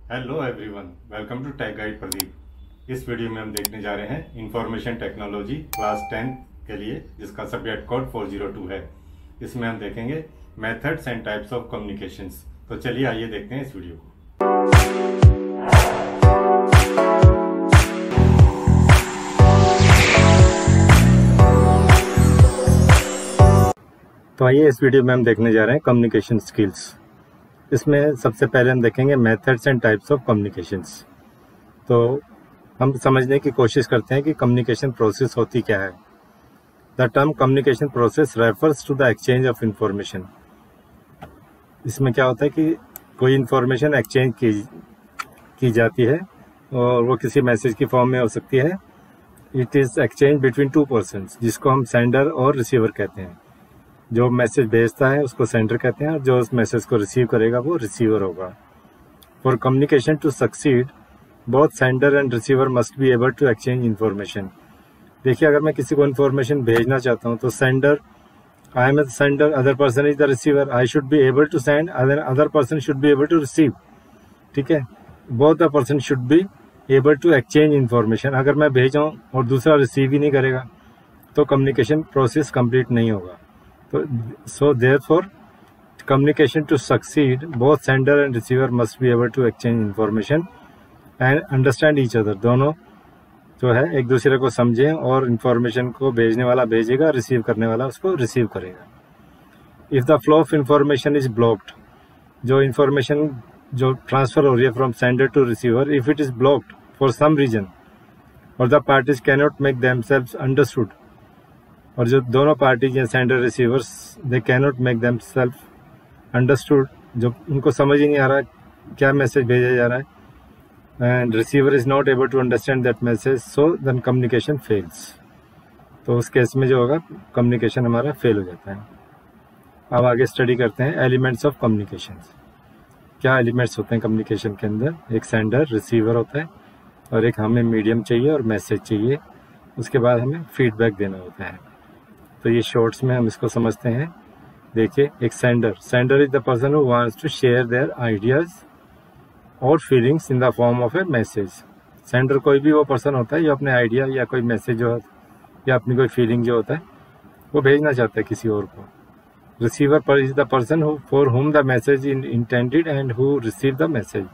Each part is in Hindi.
Hello everyone, welcome to Tech Guide Pradeep. इस वीडियो में हम देखने जा रहे हैं इंफॉर्मेशन टेक्नोलॉजी क्लास 10 के लिए, जिसका सब्जेक्ट कोड 402 है। इसमें हम देखेंगे methods and types of communications. तो चलिए आइए देखते हैं इस वीडियो को। तो आइए इस वीडियो में हम देखने जा रहे हैं कम्युनिकेशन स्किल्स। इसमें सबसे पहले हम देखेंगे methods and types of communications. तो हम समझने की कोशिश करते हैं कि कम्युनिकेशन प्रोसेस होती क्या है। The term communication process refers to the exchange of information. इसमें क्या होता है कि कोई इंफॉर्मेशन एक्सचेंज की जाती है और वो किसी मैसेज की फॉर्म में हो सकती है। It is exchange between two persons, जिसको हम सेंडर और रिसीवर कहते हैं। जो मैसेज भेजता है उसको सेंडर कहते हैं और जो उस मैसेज को रिसीव करेगा वो रिसीवर होगा। For communication to succeed both sender and receiver must be able to exchange information. देखिए, अगर मैं किसी को इन्फॉर्मेशन भेजना चाहता हूँ तो sender, I am a sender, other person is the receiver. I should be able to send, other person should be able to receive. ठीक है, both the person should be able to exchange information. अगर मैं भेजाऊँ और दूसरा रिसीव ही नहीं करेगा तो कम्युनिकेशन प्रोसेस कंप्लीट नहीं होगा। तो so therefore communication to succeed both sender and receiver must be able to exchange information and understand each other। दोनों जो है एक दूसरे को समझें और इंफॉर्मेशन को भेजने वाला भेजेगा, रिसीव करने वाला उसको रिसीव करेगा। If the flow of information is blocked, जो इंफॉर्मेशन जो ट्रांसफ़र हो रही है from sender to receiver, if it is blocked for some reason और the parties cannot make themselves understood, और जो दोनों पार्टी हैं sender receivers, they cannot make themself understood, जो उनको समझ ही नहीं आ रहा क्या मैसेज भेजा जा रहा है, and receiver is not able to understand that message, so then communication fails. तो उस केस में जो होगा कम्युनिकेशन हमारा फेल हो जाता है। अब आगे स्टडी करते हैं एलिमेंट्स ऑफ कम्युनिकेशन। क्या एलिमेंट्स होते हैं कम्युनिकेशन के अंदर? एक सेंडर रिसीवर होता है और एक हमें मीडियम चाहिए और मैसेज चाहिए। उसके बाद हमें फीडबैक देना होता है। तो ये शॉर्ट्स में हम इसको समझते हैं। देखिए, एक sender is the person who wants to share their ideas और feelings in the form of a message. Sender कोई भी वो पर्सन होता है जो अपने आइडिया या कोई मैसेज जो या अपनी कोई फीलिंग जो होता है वो भेजना चाहता है किसी और को। रिसीवर पर is the person who for whom the message intended and who receive the message.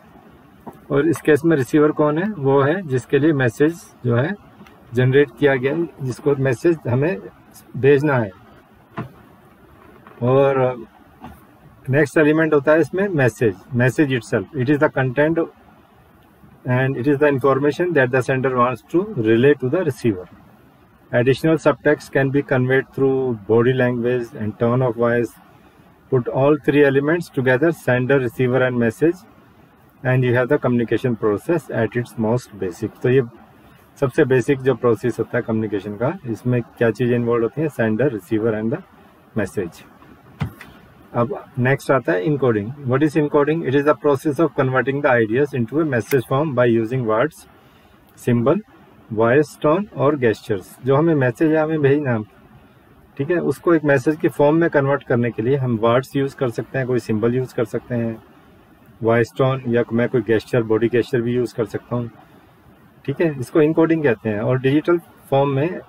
और इस केस में रिसीवर कौन है? वो है जिसके लिए मैसेज जो है जनरेट किया गया, जिसको मैसेज हमें भेजना है। और नेक्स्ट एलिमेंट होता है इसमें message itself. It is the content and it is the information that the sender wants to relay to the receiver. Additional subtext can be conveyed through body language and tone of voice. Put all three elements together, sender, receiver and message, and you have the communication process at its most basic. तो ये सबसे बेसिक जो प्रोसेस होता है कम्युनिकेशन का, इसमें क्या चीज़ें इन्वॉल्व होती हैं? Sender, receiver and the message. अब नेक्स्ट आता है encoding. What is encoding? It is the process of converting the ideas into A message form by using words, symbol, voice tone और गेस्चर्स। जो हमें मैसेज है हमें भेजना, ठीक है, उसको एक मैसेज की फॉर्म में कन्वर्ट करने के लिए हम वर्ड्स यूज़ कर सकते हैं, कोई सिंबल यूज़ कर सकते हैं, वॉइस टोन, या मैं कोई गेस्चर, बॉडी गेस्चर भी यूज़ कर सकता हूँ। ठीक है, इसको इनकोडिंग कहते हैं। और डिजिटल फॉर्म में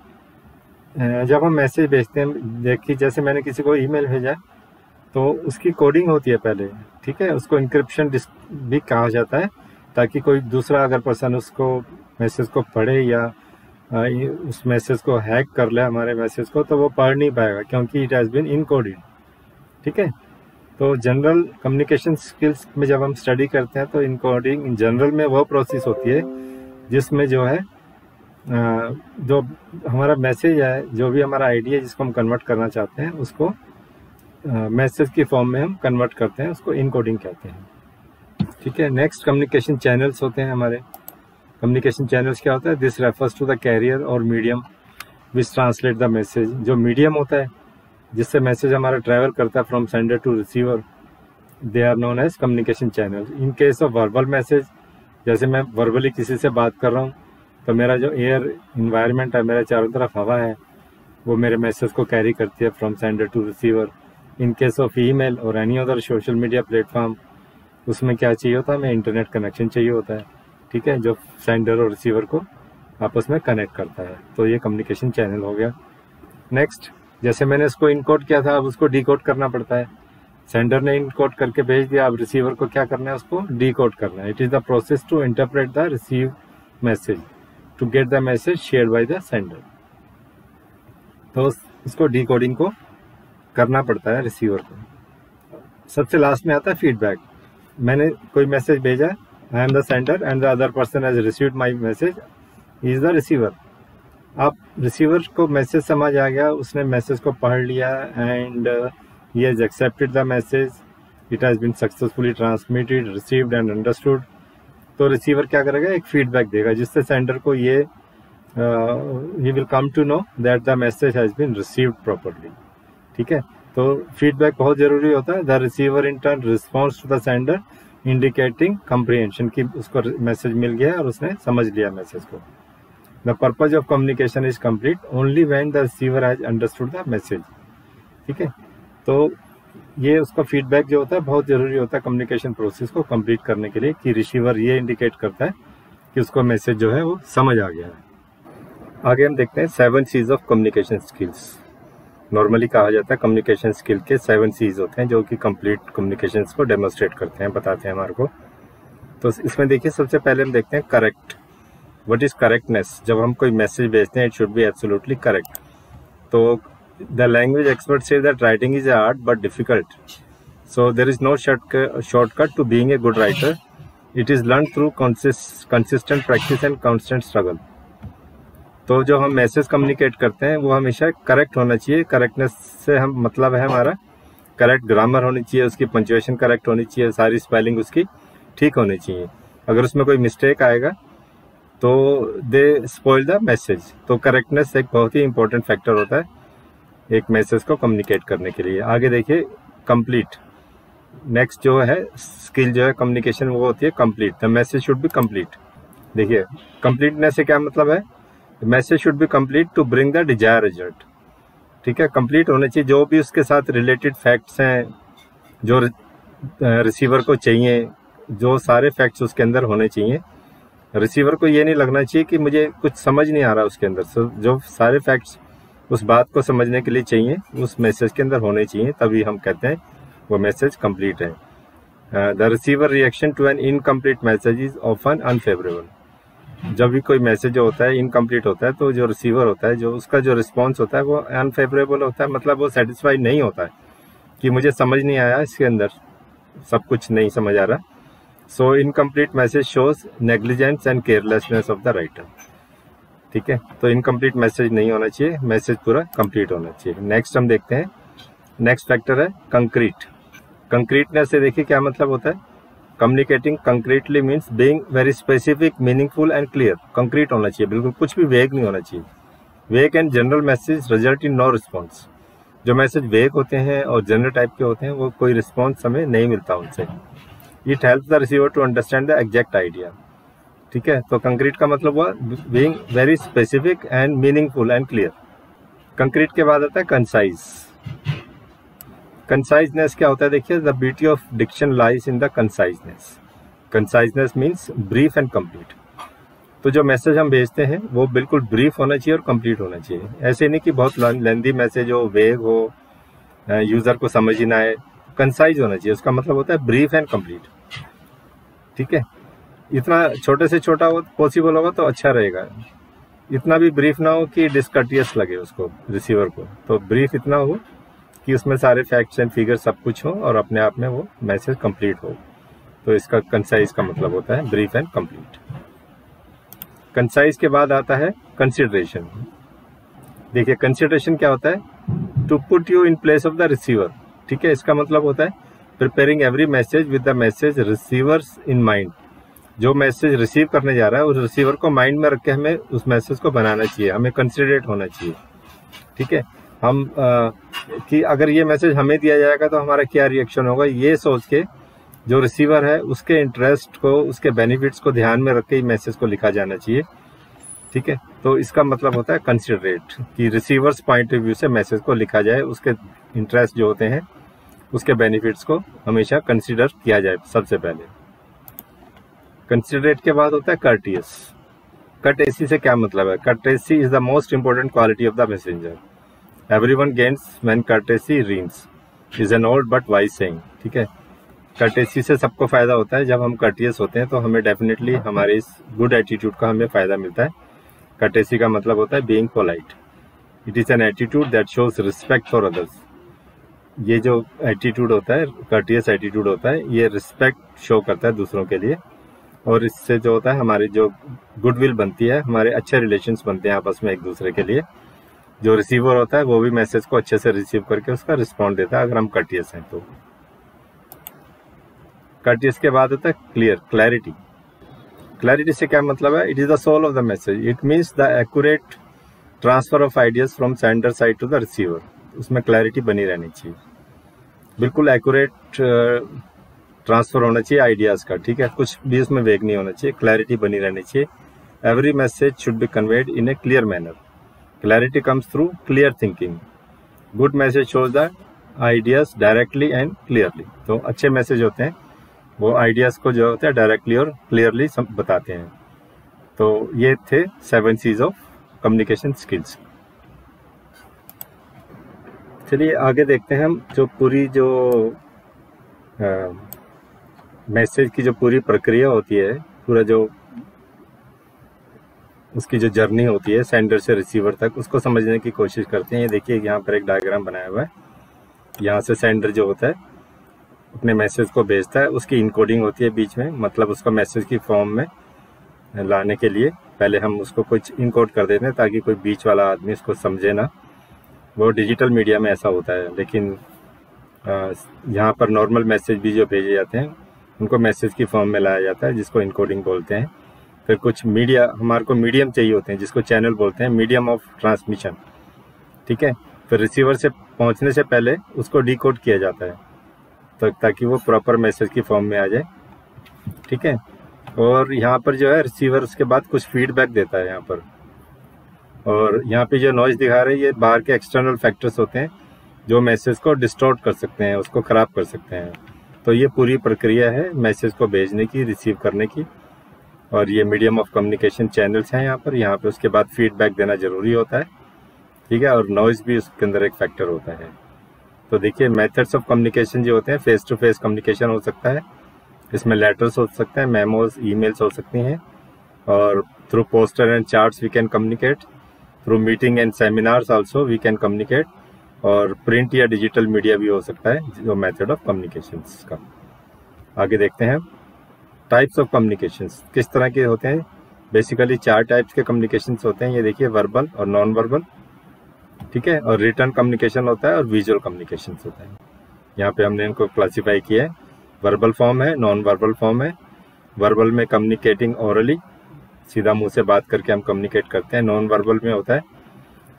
जब हम मैसेज भेजते हैं, देखिए जैसे मैंने किसी को ईमेल भेजा तो उसकी कोडिंग होती है पहले, ठीक है, उसको इंक्रिप्शन भी कहा जाता है, ताकि कोई दूसरा अगर पर्सन उसको मैसेज को पढ़े या उस मैसेज को हैक कर ले हमारे मैसेज को, तो वो पढ़ नहीं पाएगा क्योंकि इट हैज़ बीन इनकोडेड। ठीक है, तो जनरल कम्युनिकेशन स्किल्स में जब हम स्टडी करते हैं तो इनकोडिंग इन जनरल में वो प्रोसेस होती है जिसमें जो है जो हमारा मैसेज है, जो भी हमारा आइडिया जिसको हम कन्वर्ट करना चाहते हैं, उसको मैसेज की फॉर्म में हम कन्वर्ट करते हैं, उसको इनकोडिंग कहते हैं। ठीक है, नेक्स्ट कम्युनिकेशन चैनल्स होते हैं हमारे। कम्युनिकेशन चैनल्स क्या होता है? This refers to the carrier और medium which translate the message. जो मीडियम होता है जिससे मैसेज हमारा ट्रैवल करता है from sender to receiver, they are known as communication channel. In case of verbal message, जैसे मैं वर्बली किसी से बात कर रहा हूँ तो मेरा जो एयर इन्वायरमेंट है, मेरे चारों तरफ हवा है, वो मेरे मैसेज को कैरी करती है from sender to receiver. In case of email और any other social media platform, उसमें क्या चाहिए होता है, हमें इंटरनेट कनेक्शन चाहिए होता है, ठीक है, जो सेंडर और रिसीवर को आपस में कनेक्ट करता है। तो ये कम्युनिकेशन चैनल हो गया। नेक्स्ट, जैसे मैंने इसको इनकोड किया था, अब उसको डिकोड करना पड़ता है। सेंडर ने इनकोड करके भेज दिया, अब रिसीवर को क्या करना है, उसको डिकोड करना है। It is the process to interpret the receive message to get the message shared by the sender. तो इसको डिकोडिंग को करना पड़ता है रिसीवर को। सबसे लास्ट में आता है फीडबैक। मैंने कोई मैसेज भेजा, I am the sender and the other person has received my message, he is the receiver. अब रिसीवर को मैसेज समझ आ गया, उसने मैसेज को पढ़ लिया and he has accepted the message, it has been successfully transmitted, received and understood. तो रिसीवर क्या करेगा, एक फीडबैक देगा जिससे सेंडर को ये he will come to know that the message has been received properly, ठीक है। तो फीडबैक बहुत जरूरी होता है। The receiver in turn response to the sender indicating comprehension, की उसको मैसेज मिल गया और उसने समझ लिया मैसेज को। The purpose of communication is complete only when the receiver has understood the message, ठीक है। तो ये उसका फीडबैक जो होता है बहुत जरूरी होता है कम्युनिकेशन प्रोसेस को कंप्लीट करने के लिए, कि रिसीवर ये इंडिकेट करता है कि उसको मैसेज जो है वो समझ आ गया है। आगे हम देखते हैं 7 C's of communication skills. Normally कहा जाता है कम्युनिकेशन स्किल के 7 C's होते हैं जो कि कंप्लीट कम्युनिकेशन को डेमोन्स्ट्रेट करते हैं, बताते हैं हमारे को। तो इसमें देखिए, सबसे पहले हम देखते हैं करेक्ट। What is correctness? जब हम कोई मैसेज भेजते हैं, it should be absolutely correct. तो द लैंग्वेज एक्सपर्ट से that writing is art but difficult, so there is no shortcut to being a good writer. It is learn through consistent practice and constant struggle. तो जो हम मैसेज कम्युनिकेट करते हैं वो हमेशा करेक्ट होना चाहिए। करेक्टनेस से हम मतलब है हमारा करेक्ट ग्रामर होनी चाहिए, उसकी पंक्चुएशन करेक्ट होनी चाहिए, सारी स्पेलिंग उसकी ठीक होनी चाहिए। अगर उसमें कोई मिस्टेक आएगा तो दे स्पॉइल द मैसेज। तो करेक्टनेस एक बहुत ही इंपॉर्टेंट फैक्टर होता है एक मैसेज को कम्युनिकेट करने के लिए। आगे देखिए कंप्लीट। नेक्स्ट जो है स्किल जो है कम्युनिकेशन, वो होती है complete. The message should be complete. देखिए कंप्लीटनेस से क्या मतलब है, message should be complete to bring the desire result, ठीक है। कंप्लीट होने चाहिए, जो भी उसके साथ रिलेटेड फैक्ट्स हैं जो रिसीवर को चाहिए, जो सारे फैक्ट्स उसके अंदर होने चाहिए। रिसीवर को ये नहीं लगना चाहिए कि मुझे कुछ समझ नहीं आ रहा उसके अंदर। जो सारे फैक्ट्स उस बात को समझने के लिए चाहिए उस मैसेज के अंदर होने चाहिए, तभी हम कहते हैं वो मैसेज कंप्लीट है। The receiver reaction to an incomplete message is often unfavourable. जब भी कोई मैसेज जो होता है इनकम्प्लीट होता है तो जो रिसीवर होता है, जो उसका जो रिस्पॉन्स होता है वो अनफेवरेबल होता है। मतलब वो सेटिस्फाइड नहीं होता है कि मुझे समझ नहीं आया, इसके अंदर सब कुछ नहीं समझ आ रहा। So incomplete message shows negligence and carelessness of the writer, ठीक है। तो इनकम्प्लीट मैसेज नहीं होना चाहिए, मैसेज पूरा कंप्लीट होना चाहिए। नेक्स्ट हम देखते हैं, नेक्स्ट फैक्टर है कंक्रीट। कंक्रीटनेस से देखिए क्या मतलब होता है। Communicating concretely means being very specific, meaningful and clear. Concrete होना चाहिए, बिल्कुल कुछ भी वेग नहीं होना चाहिए। Vague and general message result in no response. जो मैसेज वेग होते हैं और जनरल टाइप के होते हैं वो कोई रिस्पॉन्स हमें नहीं मिलता उनसे। It helps the receiver to understand the exact idea, ठीक है। तो कंक्रीट का मतलब हुआ being very specific and meaningful and clear. Concrete के बाद आता है कंसाइज। कंसाइजनेस क्या होता है, देखिए the beauty of diction lies in the conciseness. Conciseness means brief and complete. तो जो मैसेज हम भेजते हैं वो बिल्कुल ब्रीफ होना चाहिए और कंप्लीट होना चाहिए। ऐसे नहीं कि बहुत लेंथी मैसेज हो, वेग हो, यूजर को समझ ही ना आए। कंसाइज होना चाहिए, उसका मतलब होता है ब्रीफ एंड कंप्लीट, ठीक है। इतना छोटे से छोटा हो पॉसिबल होगा तो अच्छा रहेगा। इतना भी ब्रीफ ना हो कि डिसकर्टियस लगे उसको, रिसीवर को। तो ब्रीफ इतना हो कि उसमें सारे फैक्ट्स एंड फिगर सब कुछ हो और अपने आप में वो मैसेज कंप्लीट हो। तो इसका कंसाइज का मतलब होता है ब्रीफ एंड कंप्लीट। कंसाइज के बाद आता है कंसिडरेशन। देखिए कंसिडरेशन क्या होता है, to put you in place of the receiver, ठीक है। इसका मतलब होता है preparing every message with the message receivers in mind. जो मैसेज रिसीव करने जा रहा है उस रिसीवर को माइंड में रख के हमें उस मैसेज को बनाना चाहिए, हमें कंसिडरेट होना चाहिए, ठीक है। हम कि अगर ये मैसेज हमें दिया जाएगा तो हमारा क्या रिएक्शन होगा, ये सोच के जो रिसीवर है उसके इंटरेस्ट को, उसके बेनिफिट्स को ध्यान में रख के ही मैसेज को लिखा जाना चाहिए, ठीक है। तो इसका मतलब होता है कंसिडरेट, कि रिसीवर्स पॉइंट ऑफ व्यू से मैसेज को लिखा जाए, उसके इंटरेस्ट जो होते हैं उसके बेनिफिट्स को हमेशा कंसिडर किया जाए सबसे पहले। कंसिडरेट के बाद होता है कर्टियस। कर्टेसी से क्या मतलब है? Courtesy is the most important quality of the messenger. Everyone gains when courtesy reigns is an old but wise saying. ठीक है, कर्टेसी से सबको फायदा होता है। जब हम कर्टियस होते हैं तो हमें डेफिनेटली हमारे इस गुड एटीट्यूड का हमें फायदा मिलता है। कर्टेसी का मतलब होता है being polite. It is an attitude that shows respect for others. ये जो एटीट्यूड होता है, कर्टियस एटीट्यूड होता है, ये रिस्पेक्ट शो करता है दूसरों के लिए, और इससे जो होता है हमारी जो गुडविल बनती है, हमारे अच्छे रिलेशंस बनते हैं आपस में एक दूसरे के लिए। जो रिसीवर होता है वो भी मैसेज को अच्छे से रिसीव करके उसका रिस्पॉन्ड देता है अगर हम कर्टियस हैं तो। कर्टियस के बाद होता है क्लियर, क्लैरिटी। क्लैरिटी से क्या मतलब है? It is the soul of the message. It means the accurate transfer of ideas from sender side to the receiver. उसमें क्लैरिटी बनी रहनी चाहिए, बिल्कुल एक्यूरेट ट्रांसफर होना चाहिए आइडियाज का। ठीक है, कुछ भी उसमें वेग नहीं होना चाहिए, क्लैरिटी बनी रहनी चाहिए। Every message should B conveyed in A clear manner. Clarity comes through clear thinking. Good message shows the ideas directly and clearly. तो अच्छे मैसेज होते हैं वो आइडियाज को जो होता है डायरेक्टली और क्लियरली बताते हैं। तो ये थे 7 C's ऑफ कम्युनिकेशन स्किल्स। चलिए आगे देखते हैं हम जो पूरी जो मैसेज की जो पूरी प्रक्रिया होती है, पूरा जो उसकी जो जर्नी होती है सेंडर से रिसीवर तक, उसको समझने की कोशिश करते हैं। ये देखिए यहाँ पर एक डायग्राम बनाया हुआ है। यहाँ से सेंडर जो होता है अपने मैसेज को भेजता है, उसकी इनकोडिंग होती है बीच में, मतलब उसको मैसेज की फॉर्म में लाने के लिए पहले हम उसको कुछ इनकोड कर देते हैं ताकि कोई बीच वाला आदमी उसको समझे ना। वो डिजिटल मीडिया में ऐसा होता है, लेकिन यहाँ पर नॉर्मल मैसेज भी जो भेजे जाते हैं उनको मैसेज की फॉर्म में लाया जाता है, जिसको इनकोडिंग बोलते हैं। फिर कुछ मीडिया, हमारे को मीडियम चाहिए होते हैं जिसको चैनल बोलते हैं, मीडियम ऑफ ट्रांसमिशन। ठीक है, फिर रिसीवर से पहुँचने से पहले उसको डिकोड किया जाता है तो ताकि वो प्रॉपर मैसेज की फॉर्म में आ जाए। ठीक है, और यहाँ पर जो है रिसीवर उसके बाद कुछ फीडबैक देता है यहाँ पर, और यहाँ पे जो नॉइज दिखा रहे हैं ये बाहर के एक्सटर्नल फैक्टर्स होते हैं जो मैसेज को डिस्टॉर्ट कर सकते हैं, उसको ख़राब कर सकते हैं। तो ये पूरी प्रक्रिया है मैसेज को भेजने की, रिसीव करने की, और ये मीडियम ऑफ कम्युनिकेशन चैनल्स हैं यहाँ पर। यहाँ पे उसके बाद फीडबैक देना ज़रूरी होता है। ठीक है, और नॉइज भी उसके अंदर एक फैक्टर होता है। तो देखिए मेथड्स ऑफ कम्युनिकेशन जो होते हैं, फेस टू फेस कम्युनिकेशन हो सकता है, इसमें लेटर्स हो सकते हैं, मेमोज, ईमेल्स हो सकती हैं, और through poster and charts we can communicate, through meeting and seminars also we can communicate, और प्रिंट या डिजिटल मीडिया भी हो सकता है जो मेथड ऑफ कम्युनिकेशन का। आगे देखते हैं टाइप्स ऑफ कम्युनिकेशन किस तरह के होते हैं। बेसिकली 4 टाइप्स के कम्युनिकेशन होते हैं। ये देखिए वर्बल और नॉन वर्बल, ठीक है, और रिटर्न कम्युनिकेशन होता है और विजुअल कम्युनिकेशन होता है। यहाँ पे हमने इनको क्लासिफाई किया है। वर्बल फॉर्म है, नॉन वर्बल फॉर्म है। वर्बल में कम्युनिकेटिंग ओरली, सीधा मुंह से बात करके हम कम्युनिकेट करते हैं। नॉन वर्बल में होता है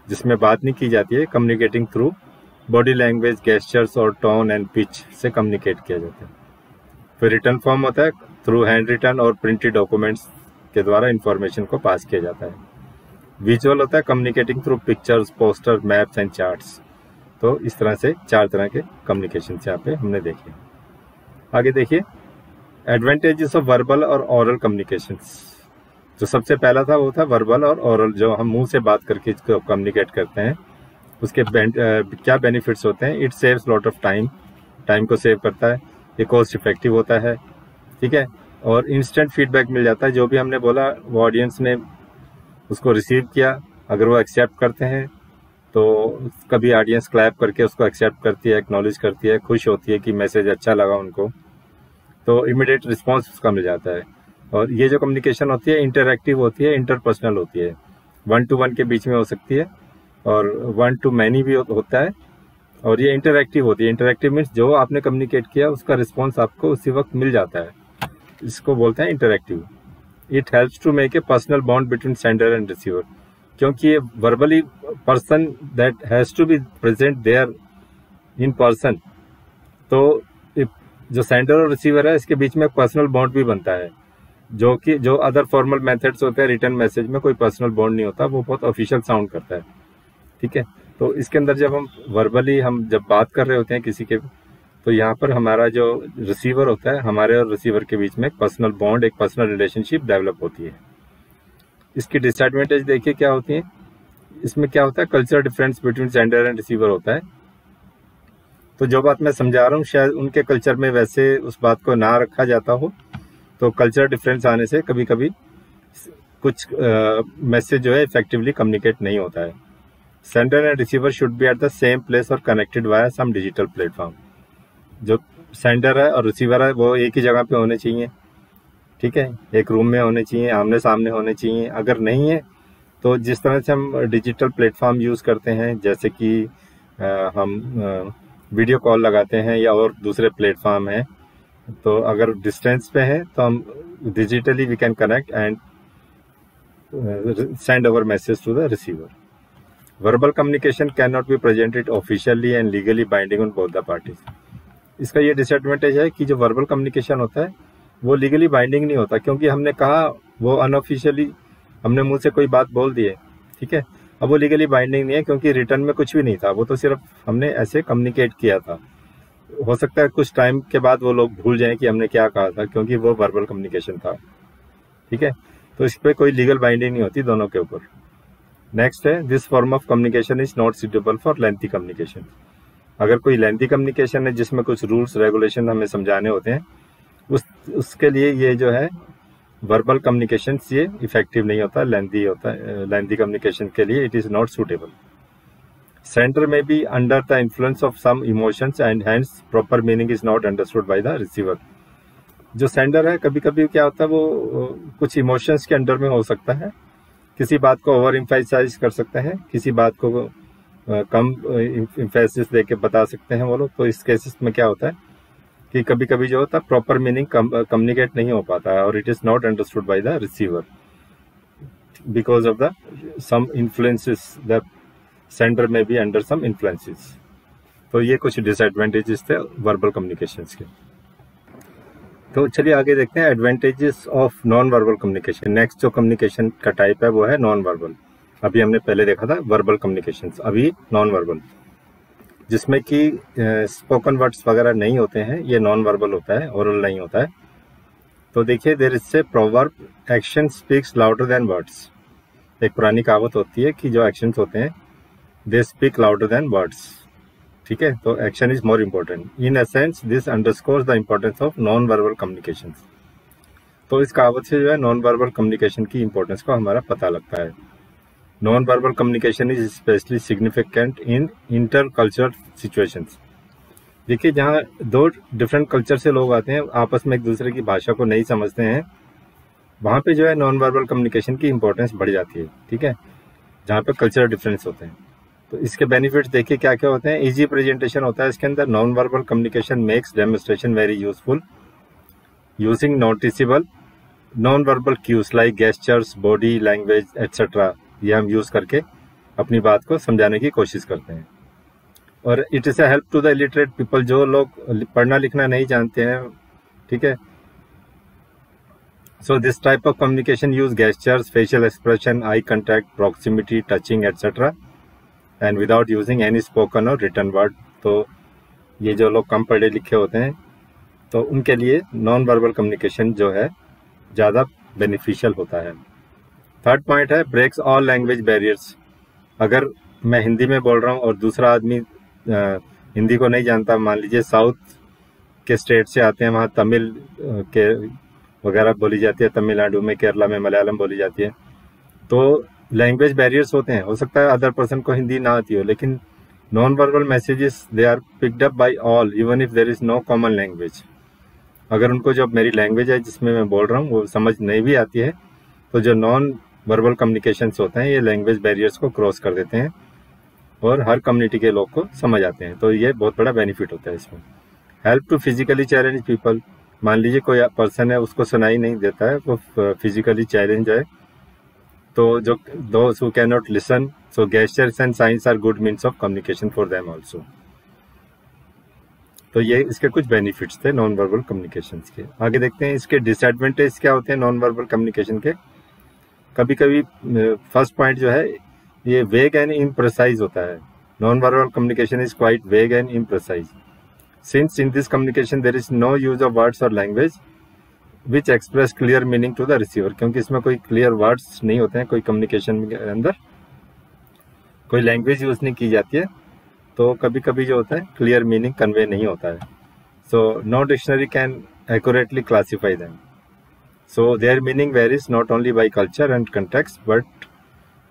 जिसमें बात नहीं की जाती है, communicating through body language, gestures और टोन एंड पिच से कम्युनिकेट किया जाता है। फिर रिटर्न फॉर्म होता है थ्रू हैंड रिटन और प्रिंटेड डॉक्यूमेंट्स के द्वारा इंफॉर्मेशन को पास किया जाता है। विजुअल होता है communicating through pictures, poster, maps and charts. तो इस तरह से 4 तरह के कम्युनिकेशन यहाँ पे हमने देखे। आगे देखिए एडवांटेजेस ऑफ वर्बल और ओरल कम्युनिकेशंस। जो सबसे पहला था वो था वर्बल और ओरल, जो हम मुंह से बात करके इसको कम्युनिकेट करते हैं। उसके क्या बेनिफिट्स होते हैं? It saves lot of time, time को सेव करता है, ये कॉस्ट इफेक्टिव होता है। ठीक है, और इंस्टेंट फीडबैक मिल जाता है। जो भी हमने बोला वो ऑडियंस ने उसको रिसीव किया, अगर वो एक्सेप्ट करते हैं तो कभी ऑडियंस क्लैप करके उसको एक्सेप्ट करती है, एक्नॉलेज करती है, खुश होती है कि मैसेज अच्छा लगा उनको, तो इमीडिएट रिस्पॉन्स उसका मिल जाता है। और ये जो कम्युनिकेशन होती है इंटरैक्टिव होती है, इंटरपर्सनल होती है, 1 to 1 के बीच में हो सकती है और 1 to many भी होता है, और ये इंटरैक्टिव होती है। इंटरैक्टिव मीन्स जो आपने कम्युनिकेट किया उसका रिस्पॉन्स आपको उसी वक्त मिल जाता है, इसको बोलते हैं interactive. It helps to make a personal bond between sender and receiver, क्योंकि ये verbally person that has to be present there in person, तो जो सेंडर और रिसीवर है इसके बीच में पर्सनल बॉन्ड भी बनता है, जो अदर फॉर्मल मेथड्स होते हैं रिटर्न मैसेज में कोई पर्सनल बॉन्ड नहीं होता, वो बहुत ऑफिशियल साउंड करता है। ठीक है, तो इसके अंदर जब हम वर्बली जब बात कर रहे होते हैं किसी के, तो यहाँ पर हमारा जो रिसीवर होता है, हमारे और रिसीवर के बीच में एक पर्सनल बॉन्ड, एक पर्सनल रिलेशनशिप डेवलप होती है। इसकी डिसएडवांटेज देखिए क्या होती है। इसमें क्या होता है, culture difference between sender and receiver होता है। तो जो बात मैं समझा रहा हूँ शायद उनके कल्चर में वैसे उस बात को ना रखा जाता हो, तो कल्चर डिफरेंस आने से कभी कभी कुछ मैसेज जो है इफेक्टिवली कम्युनिकेट नहीं होता है। Sender and receiver should be at the same place और connected via some digital platform. जो सेंडर है और रिसीवर है वो एक ही जगह पे होने चाहिए, ठीक है, एक रूम में होने चाहिए, आमने सामने होने चाहिए। अगर नहीं है तो जिस तरह से हम डिजिटल प्लेटफॉर्म यूज़ करते हैं, जैसे कि हम वीडियो कॉल लगाते हैं या और दूसरे प्लेटफॉर्म हैं, तो अगर डिस्टेंस पे है तो हम digitally we can connect and send our message to the receiver. Verbal communication cannot be presented officially and legally binding on both the parties. इसका ये डिसएडवांटेज है कि जो वर्बल कम्युनिकेशन होता है वो लीगली बाइंडिंग नहीं होता, क्योंकि हमने कहा वो अनऑफिशियली हमने मुंह से कोई बात बोल दी है, ठीक है। अब वो लीगली बाइंडिंग नहीं है क्योंकि रिटर्न में कुछ भी नहीं था, वो तो सिर्फ हमने ऐसे कम्युनिकेट किया था। हो सकता है कुछ टाइम के बाद वो लोग भूल जाएं कि हमने क्या कहा था, क्योंकि वो वर्बल कम्युनिकेशन था, ठीक है। तो इस पर कोई लीगल बाइंडिंग नहीं होती दोनों के ऊपर। नेक्स्ट है, this form of communication is not suitable for lengthy communication. अगर कोई लेंथी कम्युनिकेशन है जिसमें कुछ रूल्स रेगुलेशन हमें समझाने होते हैं, उसके लिए ये जो है वर्बल कम्युनिकेशन ये इफेक्टिव नहीं होता, लेंथी होता है। लेंथी कम्युनिकेशन के लिए it is not suitable. Sender may be under the influence of some emotions and hence proper meaning is not understood by the receiver. जो सेंडर है कभी कभी क्या होता है वो कुछ इमोशंस के अंडर में हो सकता है, किसी बात को ओवर इम्फेसाइज कर सकते हैं, किसी बात को कम इम्फेसिस देके बता सकते हैं वो लोग। तो इस केसेस में क्या होता है कि कभी कभी जो होता है प्रॉपर मीनिंग कम्युनिकेट नहीं हो पाता है और it is not understood by the receiver because of the some influences, the sender may be under some influences. तो ये कुछ डिसएडवांटेजेस थे वर्बल कम्युनिकेशंस के। तो चलिए आगे देखते हैं advantages of non verbal communication. Next जो कम्युनिकेशन का टाइप है वो है नॉन वर्बल। अभी हमने पहले देखा था वर्बल कम्युनिकेशन, अभी नॉन वर्बल, जिसमें कि स्पोकन वर्ड्स वगैरह नहीं होते हैं, ये नॉन वर्बल होता है, ओरल नहीं होता है। तो देखिए, there is a proverb, action speaks louder than words. एक पुरानी कहावत होती है कि जो एक्शंस होते हैं they speak louder than words, ठीक है। तो action is more important. In essence this underscores the importance of non verbal communication. तो इस कहावत से जो है नॉन वर्बल कम्युनिकेशन की इंपॉर्टेंस को हमारा पता लगता है। Non verbal communication is specially significant in inter cultural situations. देखिए, जहाँ दो डिफरेंट कल्चर से लोग आते हैं, आपस में एक दूसरे की भाषा को नहीं समझते हैं, वहाँ पे जो है नॉन वर्बल कम्युनिकेशन की इंपॉर्टेंस बढ़ जाती है, ठीक है, जहाँ पे कल्चरल डिफरेंस होते हैं। तो इसके बेनिफिट्स देखिए क्या क्या होते हैं। इजी प्रेजेंटेशन होता है इसके अंदर। Non verbal communication makes demonstration very useful, using noticeable non verbal cues like gestures, body language etcetera. ये हम यूज करके अपनी बात को समझाने की कोशिश करते हैं। और it is a help to the illiterate people, जो लोग पढ़ना लिखना नहीं जानते हैं, ठीक है। So this type of communication use gestures, facial expression, eye contact, proximity, touching etcetera and without using any spoken or written word. तो ये जो लोग कम पढ़े लिखे होते हैं तो उनके लिए नॉन वर्बल कम्युनिकेशन जो है ज़्यादा बेनिफिशियल होता है। थर्ड पॉइंट है, ब्रेक्स ऑल लैंग्वेज बैरियर्स। अगर मैं हिंदी में बोल रहा हूँ और दूसरा आदमी हिंदी को नहीं जानता, मान लीजिए साउथ के स्टेट से आते हैं, वहाँ तमिल के वगैरह बोली जाती है, तमिलनाडु में, केरला में मलयालम बोली जाती है, तो लैंग्वेज बैरियर्स होते हैं। हो सकता है अदर पर्सन को हिंदी ना आती हो, लेकिन non verbal messages they are picked up by all even if there is no common language. अगर उनको जो मेरी लैंग्वेज है जिसमें मैं बोल रहा हूँ वो समझ नहीं भी आती है, तो जो नॉन वर्बल कम्युनिकेशंस होते हैं ये लैंग्वेज बैरियर्स को क्रॉस कर देते हैं और हर कम्युनिटी के लोग को समझ आते हैं। तो ये बहुत बड़ा बेनिफिट होता है इसमें। Help to physically challenge people. मान लीजिए कोई पर्सन है, उसको सुनाई नहीं देता है, वो फिजिकली चैलेंज है, तो जो those who cannot listen, so gestures and signs are good means of communication for them also. तो ये इसके कुछ बेनिफिट्स थे नॉन वर्बल कम्युनिकेशन के। आगे देखते हैं इसके डिसएडवांटेज क्या होते हैं नॉन वर्बल कम्युनिकेशन के। कभी कभी फर्स्ट पॉइंट जो है ये वेग एंड इम्प्रिसाइज होता है। Non verbal communication is quite वेग and इम्प्रिसाइज। Since in this communication there is no use of words or language which express clear meaning to the receiver, क्योंकि इसमें कोई clear words नहीं होते हैं, कोई communication के अंदर कोई लैंग्वेज यूज नहीं की जाती है, तो कभी कभी जो होता है क्लियर मीनिंग कन्वे नहीं होता है. So no dictionary can accurately classify them. So their meaning varies not only by culture and context but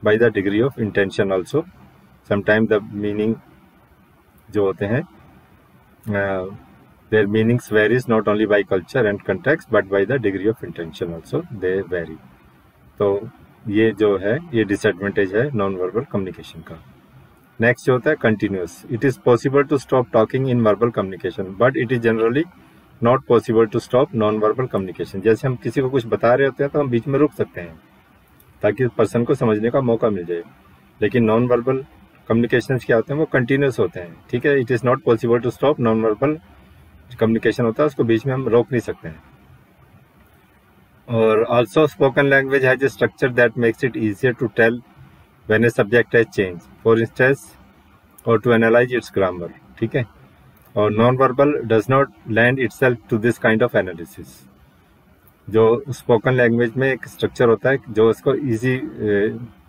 by the degree of intention also. Sometime the meaning जो होते हैं their meanings varies not only by culture and context but by the degree of intention also they vary. तो ये जो है ये डिसएडवांटेज है नॉन वर्बल कम्युनिकेशन का. नेक्स्ट जो होता है continuous. It is possible to stop talking in verbal communication but it is generally not possible to stop non verbal communication. जैसे हम किसी को कुछ बता रहे होते हैं तो हम बीच में रुक सकते हैं ताकि पर्सन को समझने का मौका मिल जाए, लेकिन नॉन वर्बल कम्युनिकेशन क्या होते हैं वो कंटिन्यूस होते हैं. ठीक है, it is not possible to stop. Non verbal communication होता है उसको बीच में हम रोक नहीं सकते हैं. और also spoken language has a structure that makes it easier to tell when a subject has change for instance और टू एनालाइज इट्स ग्रामर. ठीक है, और non verbal does not lend itself to this kind of analysis. जो स्पोकन लैंग्वेज में एक स्ट्रक्चर होता है जो इसको ईजी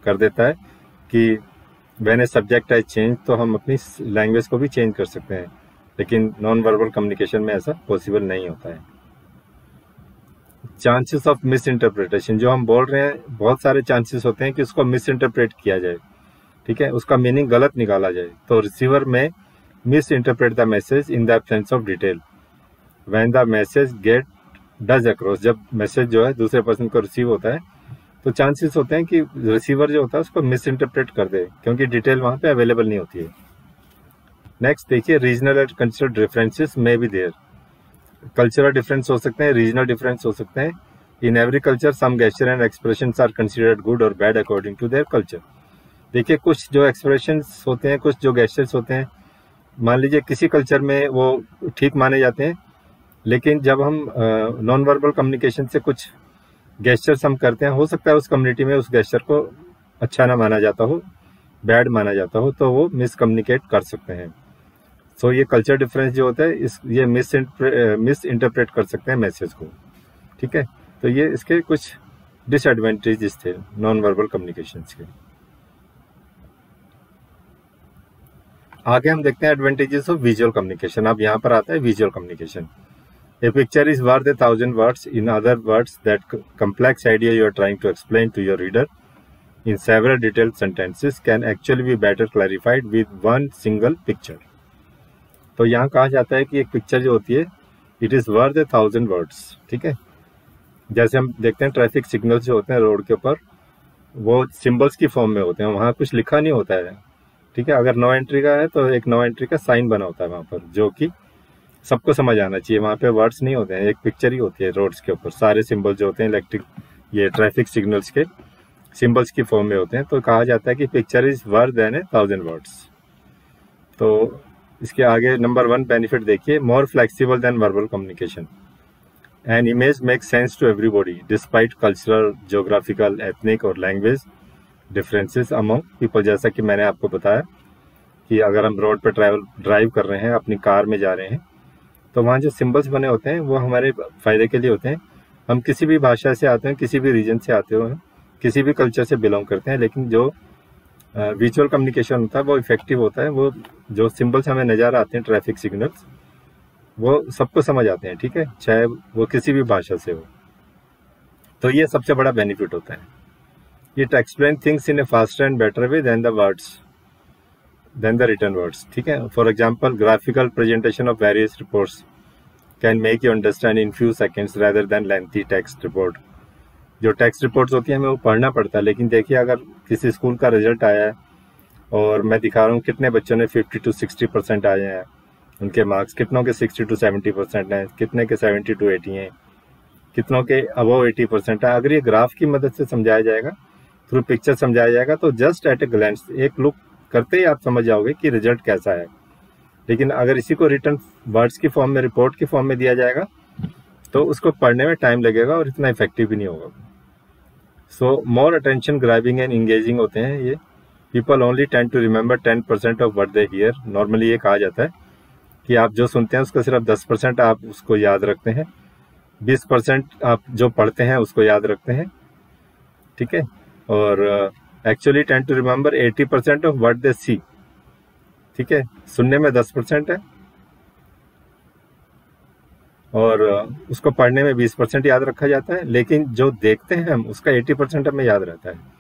कर देता है कि when a subject has change, तो हम अपनी लैंग्वेज को भी चेंज कर सकते हैं, लेकिन नॉन वर्बल कम्युनिकेशन में ऐसा पॉसिबल नहीं होता है. Chances of miss interpretation. जो हम बोल रहे हैं बहुत सारे चांसेस होते हैं कि उसको मिस इंटरप्रेट किया जाए. ठीक है, उसका मीनिंग गलत निकाला जाए. तो receiver may misinterpret the message in the absence of detail when the message get does across. जब मैसेज जो है दूसरे पर्सन को रिसीव होता है तो चांसेस होते हैं कि रिसीवर जो होता है उसको मिस इंटरप्रेट कर दे, क्योंकि डिटेल वहाँ पे अवेलेबल नहीं होती है. नेक्स्ट देखिए, regional and cultural differences may be there. Cultural difference हो सकते हैं, रीजनल डिफरेंस हो सकते हैं. In every culture some gesture and expressions are considered good और bad according to their culture. देखिए, कुछ जो एक्सप्रेशंस होते हैं, कुछ जो गेस्चर्स होते हैं, मान लीजिए किसी कल्चर में वो ठीक माने जाते हैं, लेकिन जब हम नॉन वर्बल कम्युनिकेशन से कुछ गेस्चर्स हम करते हैं, हो सकता है उस कम्युनिटी में उस गेस्चर को अच्छा ना माना जाता हो, बैड माना जाता हो, तो वो मिस कम्युनिकेट कर सकते हैं. सो ये कल्चर डिफरेंस जो होता है ये मिस इंटरप्रेट कर सकते हैं मैसेज को. ठीक है, तो ये इसके कुछ डिसएडवांटेजेस थे नॉन वर्बल कम्युनिकेशन के. आगे हम देखते हैं एडवांटेजेस ऑफ विजुअल कम्युनिकेशन. अब यहाँ पर आता है visual communication. A picture is worth 1,000 words. In other words, that complex idea you are trying to explain to your reader in several detailed sentences can actually be better clarified with one single picture. तो यहाँ कहा जाता है कि एक पिक्चर जो होती है इट इज़ वर्थ 1,000 वर्ड्स. ठीक है, जैसे हम देखते हैं ट्रैफिक सिग्नल्स जो होते हैं रोड के ऊपर, वो सिंबल्स की फॉर्म में होते हैं, वहाँ कुछ लिखा नहीं होता है. ठीक है, अगर नो एंट्री का है तो एक नो एंट्री का साइन बना होता है वहाँ पर, जो कि सबको समझ आना चाहिए. वहाँ पे वर्ड्स नहीं होते हैं, एक पिक्चर ही होती है रोड्स के ऊपर. सारे सिंबल जो होते हैं इलेक्ट्रिक ये ट्रैफिक सिग्नल्स के सिंबल्स की फॉर्म में होते हैं. तो कहा जाता है कि picture is worth than 1,000 words. तो इसके आगे नंबर 1 बेनिफिट देखिए, more flexible than verbal communication. An image make sense to everybody despite cultural, geographical, ethnic और लैंग्वेज डिफरेंसेस अमंग पीपल. जैसा कि मैंने आपको बताया कि अगर हम रोड पर ड्राइव कर रहे हैं, अपनी कार में जा रहे हैं, तो वहाँ जो सिंबल्स बने होते हैं वो हमारे फ़ायदे के लिए होते हैं. हम किसी भी भाषा से आते हैं, किसी भी रीजन से आते हो, किसी भी कल्चर से बिलोंग करते हैं, लेकिन जो विजुअल कम्युनिकेशन होता है वो इफेक्टिव होता है. वो जो सिंबल्स हमें नज़र आते हैं ट्रैफिक सिग्नल्स, वो सबको समझ आते हैं. ठीक है, चाहे वो किसी भी भाषा से हो. तो ये सबसे बड़ा बेनिफिट होता है. It explain things in a faster and better way than the written words. ठीक है, for example graphical presentation of various reports can make you understand in few seconds rather than lengthy text report. जो टेक्स्ट रिपोर्ट्स होती है हमें वो पढ़ना पड़ता है, लेकिन देखिए अगर किसी स्कूल का रिजल्ट आया है और मैं दिखा रहा हूँ कितने बच्चों ने 50 to 60% आए हैं, उनके मार्क्स कितनों के 60 to 70% हैं, कितने के 70 to 80 हैं, कितनों के अबव 80% है. अगर ये ग्राफ की मदद से समझाया जाएगा, थ्रू पिक्चर समझाया जाएगा, तो जस्ट एट ए ग्लैंस, एक लुक करते ही आप समझ जाओगे कि रिजल्ट कैसा है. लेकिन अगर इसी को रिटर्न वर्ड्स की फॉर्म में, रिपोर्ट की फॉर्म में दिया जाएगा, तो उसको पढ़ने में टाइम लगेगा और इतना इफेक्टिव भी नहीं होगा. So more attention grabbing and engaging होते हैं ये. People only tend to remember 10% of what they hear. Normally ये कहा जाता है कि आप जो सुनते हैं उसको सिर्फ 10% आप उसको याद रखते हैं, 20% आप जो पढ़ते हैं उसको याद रखते हैं, ठीक है। और actually tend to remember 80% of what they see, ठीक है। सुनने में 10% है और उसको पढ़ने में 20% याद रखा जाता है, लेकिन जो देखते हैं हम उसका 80% हमें याद रहता है।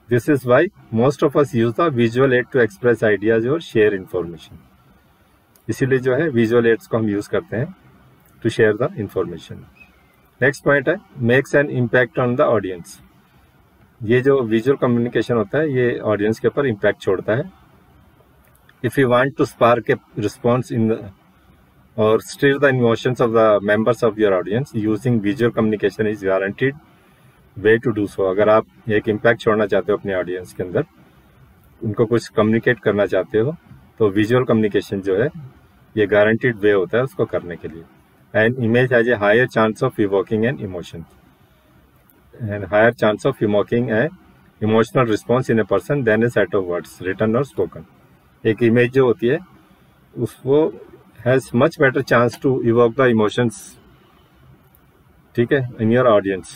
This is why most of us use the visual aid to express ideas और शेयर इंफॉर्मेशन। इसीलिए जो है विजुअल एड्स को हम यूज करते हैं to share the information. Next point है makes an impact on the audience. ये जो विजुअल कम्युनिकेशन होता है ये ऑडियंस के ऊपर इम्पैक्ट छोड़ता है। If you want to spark a response in or stir the emotions of the members of your audience, using visual communication is guaranteed way to do so। अगर आप एक इम्पैक्ट छोड़ना चाहते हो अपने ऑडियंस के अंदर, उनको कुछ कम्युनिकेट करना चाहते हो, तो विजुअल कम्युनिकेशन जो है ये गारंटीड वे होता है उसको करने के लिए। And image has a higher chance of evoking an emotion and higher chance of evoking a emotional response in a person than a set of words written और स्पोकन। एक इमेज जो होती है उसको has much better chance to evoke the emotions, ठीक है, in your audience,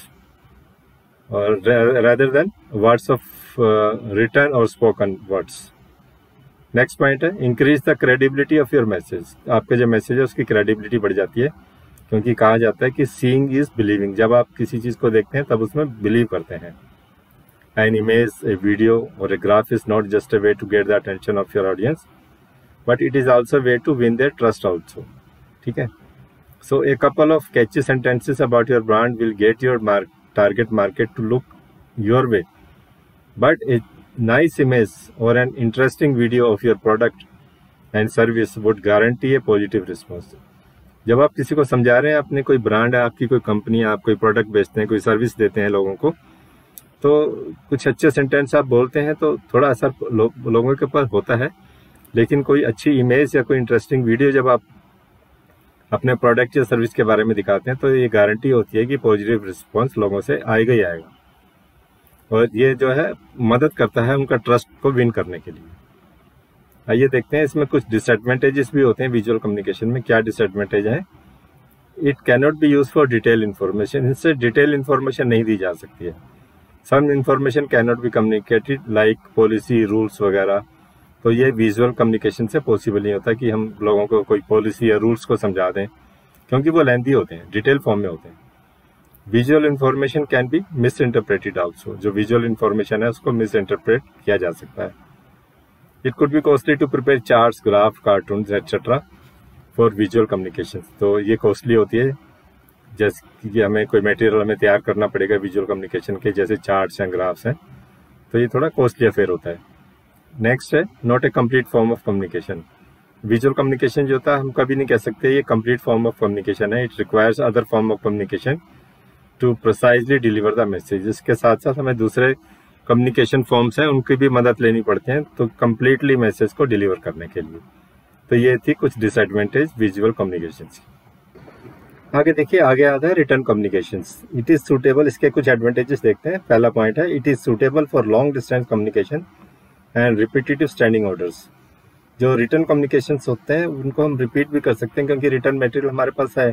or rather than words of written or spoken words। Next point है increase the credibility of your message। आपके जो मैसेज है उसकी credibility बढ़ जाती है, क्योंकि कहा जाता है कि seeing is believing। जब आप किसी चीज़ को देखते हैं तब उसमें believe करते हैं। An image, a video or a graph is not just a way to get the attention of your audience, but it is also a way to win their trust also, ठीक है। So a couple of catchy sentences about your brand will get your target market to look your way, but a nice image or an interesting video of your product and service would guarantee a positive response। जब आप किसी को समझा रहे हैं, अपने कोई ब्रांड है, आपकी कोई कंपनी है, आप कोई प्रोडक्ट बेचते हैं, कोई सर्विस देते हैं लोगों को, तो कुछ अच्छे सेंटेंस आप बोलते हैं तो थोड़ा असर लोगों के ऊपर होता है, लेकिन कोई अच्छी इमेज या कोई इंटरेस्टिंग वीडियो जब आप अपने प्रोडक्ट या सर्विस के बारे में दिखाते हैं तो ये गारंटी होती है कि पॉजिटिव रिस्पॉन्स लोगों से आएगा ही आएगा, और ये जो है मदद करता है उनका ट्रस्ट को विन करने के लिए। आइए देखते हैं इसमें कुछ डिसएडवांटेजेस भी होते हैं विजुअल कम्युनिकेशन में। क्या डिसएडवांटेज है? It can not be use for detail information. इससे डिटेल इन्फॉर्मेशन नहीं दी जा सकती है। Some information can not be communicated like policy, rules वगैरह, तो ये विजुअल कम्युनिकेशन से पॉसिबल नहीं होता कि हम लोगों को कोई पॉलिसी या रूल्स को समझा दें, क्योंकि वो लेंथी होते हैं, डिटेल फॉर्म में होते हैं। Visual information can be misinterpreted also. जो विजुअल इन्फॉर्मेशन है उसको मिस इंटरप्रेट किया जा सकता है। It could be costly to prepare charts, graph, cartoons etcetera for visual communication. तो ये कॉस्टली होती है, जैसे कि हमें कोई मटेरियल हमें तैयार करना पड़ेगा विजुअल कम्युनिकेशन के, जैसे चार्ट्स हैं, ग्राफ्स हैं, तो ये थोड़ा कॉस्टली अफेयर होता है। नेक्स्ट है not a complete form of communication. Visual communication जो होता है हम कभी नहीं कह सकते ये कंप्लीट फॉर्म ऑफ कम्युनिकेशन है। It requires other form of communication to precisely deliver the message. इसके साथ साथ हमें दूसरे कम्युनिकेशन फॉर्म्स हैं उनकी भी मदद लेनी पड़ती है तो कंप्लीटली मैसेज को डिलीवर करने के लिए। तो ये थी कुछ डिसएडवांटेज विजुअल कम्युनिकेशन की। आगे देखिए, आगे आता है written communication. It is suitable, इसके कुछ एडवांटेजेस देखते हैं। पहला पॉइंट है it is suitable for long distance communication and repetitive standing orders. जो रिटर्न कम्युनिकेशंस होते हैं उनको हम रिपीट भी कर सकते हैं, क्योंकि रिटर्न मटेरियल हमारे पास है,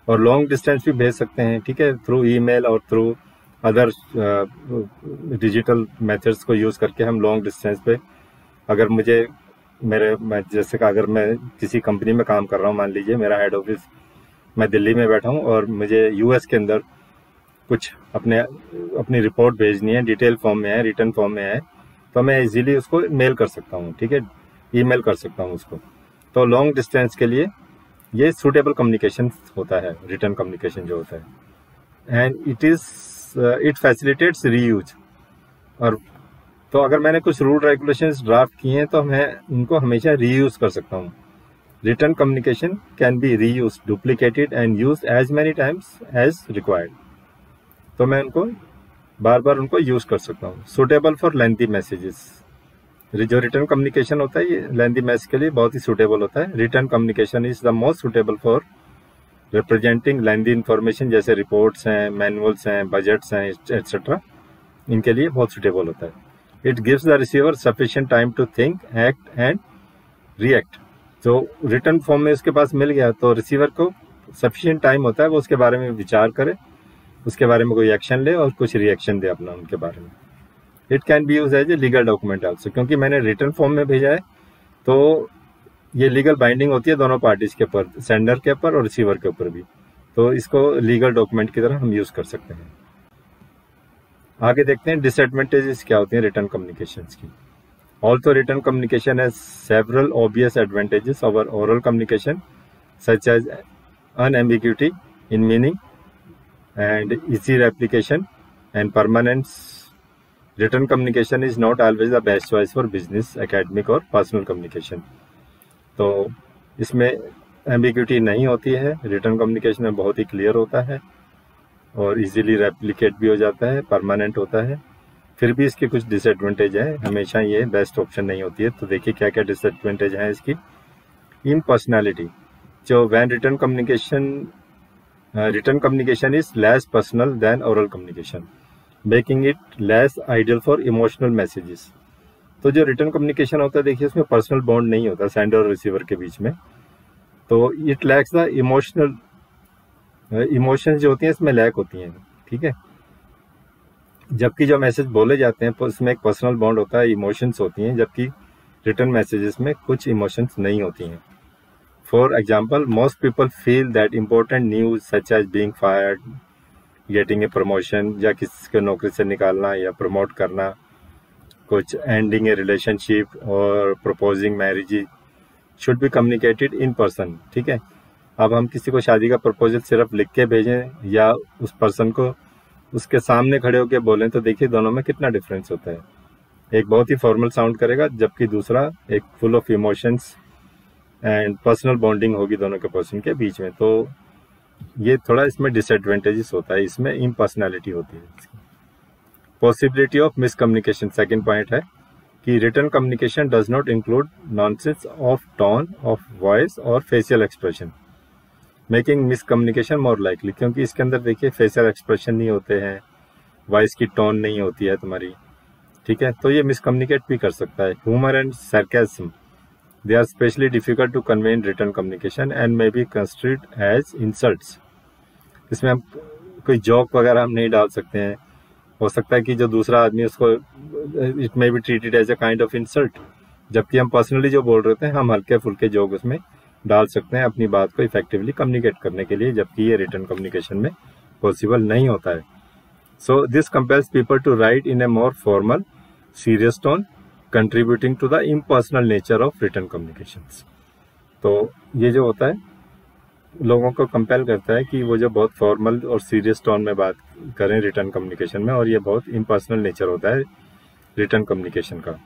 और लॉन्ग डिस्टेंस भी भेज सकते हैं, ठीक है, थ्रू ईमेल और थ्रू अदर डिजिटल मेथड्स को यूज़ करके हम लॉन्ग डिस्टेंस पे, अगर मुझे जैसे कि अगर मैं किसी कंपनी में काम कर रहा हूँ, मान लीजिए मेरा हेड ऑफिस मैं दिल्ली में बैठा हूँ और मुझे यूएस के अंदर कुछ अपनी रिपोर्ट भेजनी है, डिटेल फॉर्म में है, रिटर्न फॉर्म में है, तो मैं इजीली उसको मेल कर सकता हूँ, ठीक है, ईमेल कर सकता हूँ उसको। तो लॉन्ग डिस्टेंस के लिए ये सूटेबल कम्युनिकेशन होता है, रिटर्न कम्युनिकेशन जो होता है। And it facilitates reuse. और तो अगर मैंने कुछ रूल रेगुलेशंस ड्राफ्ट किए हैं तो मैं उनको हमेशा रीयूज कर सकता हूँ। Written communication can be reuse, duplicated and use as many times as required. तो मैं उनको बार बार उनको यूज कर सकता हूँ। Suitable for lengthy messages. जो रिटर्न कम्युनिकेशन होता है ये लेंथी मैसेज के लिए बहुत ही सूटेबल होता है। Written communication is the most suitable for representing lengthy information, जैसे रिपोर्ट्स हैं, मैनुअल्स हैं, बजट्स हैं एटसेट्रा, इनके लिए बहुत सूटेबल होता है। It gives the receiver sufficient time to think, act and react. जो रिटर्न फॉर्म में उसके पास मिल गया तो रिसीवर को सफिशिएंट टाइम होता है वो उसके बारे में विचार करे, उसके बारे में कोई एक्शन ले और कुछ रिएक्शन दे अपना उनके बारे में। It can be use as a legal document also, क्योंकि मैंने रिटर्न फॉर्म में भेजा है तो ये लीगल बाइंडिंग होती है दोनों पार्टीज के ऊपर, सेंडर के ऊपर और रिसीवर के ऊपर भी, तो इसको लीगल डॉक्यूमेंट की तरह हम यूज कर सकते हैं। आगे देखते हैं डिसएडवांटेजेस क्या होती हैं रिटर्न कम्युनिकेशंस की। Also written communication has several obvious advantages over oral communication such as unambiguity in meaning and easy replication and permanence. Written communication is not always the best choice for business, academic or personal communication. तो इसमें ambiguity नहीं होती है, रिटर्न कम्युनिकेशन में बहुत ही क्लियर होता है और इजीली रेप्लिकेट भी हो जाता है, परमानेंट होता है। फिर भी इसके कुछ डिसएडवांटेज है, हमेशा ये बेस्ट ऑप्शन नहीं होती है। तो देखिए क्या क्या डिसएडवांटेज है इसकी। इम्पर्सनैलिटी, जो when written communication is less personal than oral communication, making it less ideal for emotional messages. तो जो रिटर्न कम्युनिकेशन होता है देखिए उसमें पर्सनल बॉन्ड नहीं होता सेंडर और रिसीवर के बीच में, तो इट लैक्स द इमोशंस जो होती हैं इसमें लैक होती हैं, ठीक है। जबकि जो मैसेज बोले जाते हैं उसमें एक पर्सनल बॉन्ड होता है, इमोशंस होती हैं, जबकि रिटर्न मैसेजेस में कुछ इमोशंस नहीं होती हैं। For example, most people feel that important news such as being fired, getting a promotion या किसी को नौकरी से निकालना या प्रमोट करना, कुछ ending a relationship और proposing marriage should be communicated in person, ठीक है। अब हम किसी को शादी का प्रपोजल सिर्फ लिख के भेजें या उस पर्सन को उसके सामने खड़े होकर बोलें, तो देखिए दोनों में कितना डिफरेंस होता है। एक बहुत ही फॉर्मल साउंड करेगा जबकि दूसरा एक full of emotions and personal bonding होगी दोनों के पर्सन के बीच में। तो ये थोड़ा इसमें डिसएडवांटेजेस होता है, इसमें इम्पर्सनैलिटी होती है। Possibility of miscommunication, second point है कि written communication does not include nonsense of tone of voice और facial expression, making miscommunication more likely, क्योंकि इसके अंदर देखिए फेशियल एक्सप्रेशन नहीं होते हैं, वॉइस की टोन नहीं होती है तुम्हारी, ठीक है, तो ये मिसकम्युनिकेट भी कर सकता है। Humour and sarcasm, they are especially difficult to convey in written communication and may be construed as insults. इसमें हम कोई जोक वगैरह हम नहीं डाल सकते हैं, हो सकता है कि जो दूसरा आदमी उसको it may be treated as a kind of insult, जबकि हम पर्सनली जो बोल रहे थे हम हल्के फुल्के जोक उसमें डाल सकते हैं अपनी बात को इफेक्टिवली कम्युनिकेट करने के लिए, जबकि ये रिटर्न कम्युनिकेशन में पॉसिबल नहीं होता है। So this compels people to write in a more formal serious tone, contributing to the impersonal nature of written communications. तो ये जो होता है लोगों को कंपेल करता है कि वो जो बहुत फॉर्मल और सीरियस टोन में बात करें रिटर्न कम्युनिकेशन में, और ये बहुत इम्पर्सनल नेचर होता है रिटर्न कम्युनिकेशन का।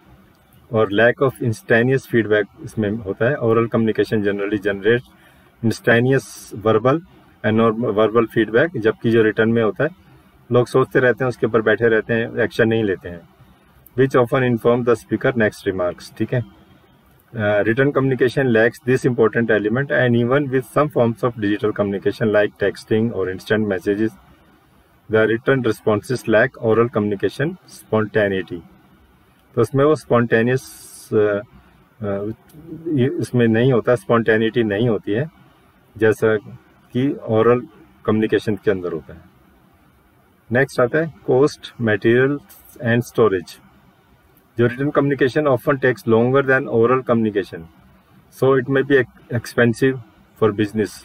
और लैक ऑफ इंस्टेनियस फीडबैक इसमें होता है। Oral communication generally generate instantaneous verbal and verbal feedback, जबकि जो रिटर्न में होता है लोग सोचते रहते हैं, उसके ऊपर बैठे रहते हैं, एक्शन नहीं लेते हैं, which often inform the speaker next remarks, ठीक है। Written communication lacks this important element, and even with some forms of digital communication like texting or instant messages, the written responses lack oral communication spontaneity. तो उसमें वो spontaneous इसमें नहीं होता, spontaneity नहीं होती है जैसा कि oral communication के अंदर होता है। नेक्स्ट आता है cost, materials and storage. जो written communication often takes longer than oral communication, so it may be expensive for business.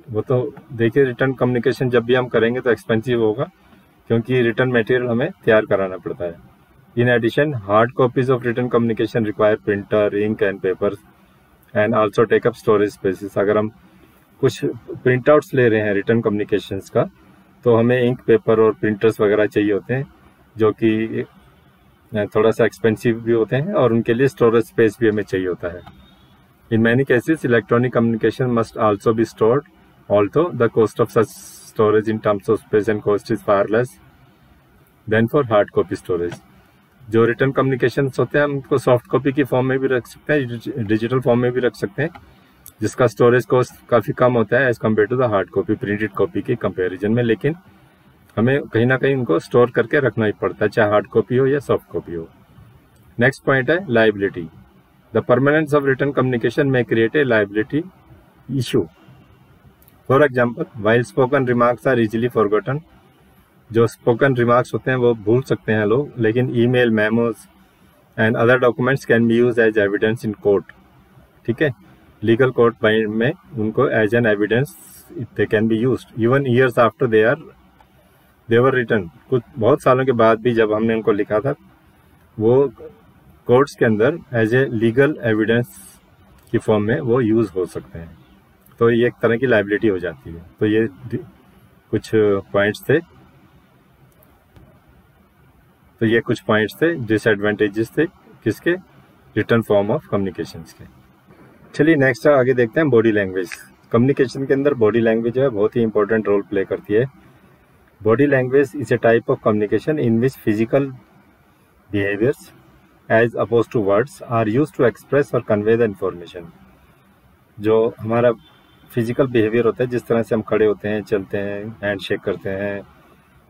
वो तो देखिए रिटर्न कम्युनिकेशन जब भी हम करेंगे तो एक्सपेंसिव होगा, क्योंकि रिटर्न मटेरियल हमें तैयार कराना पड़ता है। In addition hard copies of written communication require printer, ink and paper and also take up storage spaces. अगर हम कुछ प्रिंट आउट्स ले रहे हैं रिटर्न कम्युनिकेशंस का, तो हमें इंक, पेपर और प्रिंटर्स वगैरह चाहिए होते हैं, जो कि थोड़ा सा एक्सपेंसिव भी होते हैं, और उनके लिए स्टोरेज स्पेस भी हमें चाहिए होता है। In many cases electronic communication must also be stored, also the cost of such storage in terms of space and cost is far less than for hard copy storage. जो रिटर्न कम्युनिकेशन होते हैं हम उनको सॉफ्ट कॉपी की फॉर्म में भी रख सकते हैं, डिजिटल फॉर्म में भी रख सकते हैं, जिसका स्टोरेज कॉस्ट काफ़ी कम होता है as compare to the hard copy, printed copy के कंपेरिजन में। लेकिन हमें कहीं ना कहीं उनको स्टोर करके रखना ही पड़ता है, चाहे हार्ड कॉपी हो या सॉफ्ट कॉपी हो। नेक्स्ट पॉइंट है liability. The permanence of written communication may create a liability issue. For example, while spoken remarks are easily forgotten, जो स्पोकन रिमार्क्स होते हैं वो भूल सकते हैं लोग, लेकिन email, memos and other documents can be use as evidence in court. ठीक है, लीगल कोर्ट में उनको as an evidence they can be used even years after they were written. कुछ बहुत सालों के बाद भी जब हमने उनको लिखा था, वो कोर्ट्स के अंदर एज ए लीगल एविडेंस की फॉर्म में वो यूज हो सकते हैं। तो ये एक तरह की लाइबिलिटी हो जाती है। तो ये कुछ पॉइंट्स थे, डिसएडवांटेजेस थे किसके, रिटन फॉर्म ऑफ कम्युनिकेशंस के। चलिए नेक्स्ट आगे देखते हैं बॉडी लैंग्वेज। कम्युनिकेशन के अंदर बॉडी लैंग्वेज जो है बहुत ही इंपॉर्टेंट रोल प्ले करती है। Body language is a type of communication in which physical behaviors as oppose to words are used to express और कन्वे द इंफॉर्मेशन। जो हमारा फिजिकल बिहेवियर होता है, जिस तरह से हम खड़े होते हैं, चलते हैं, हैंड शेक करते हैं,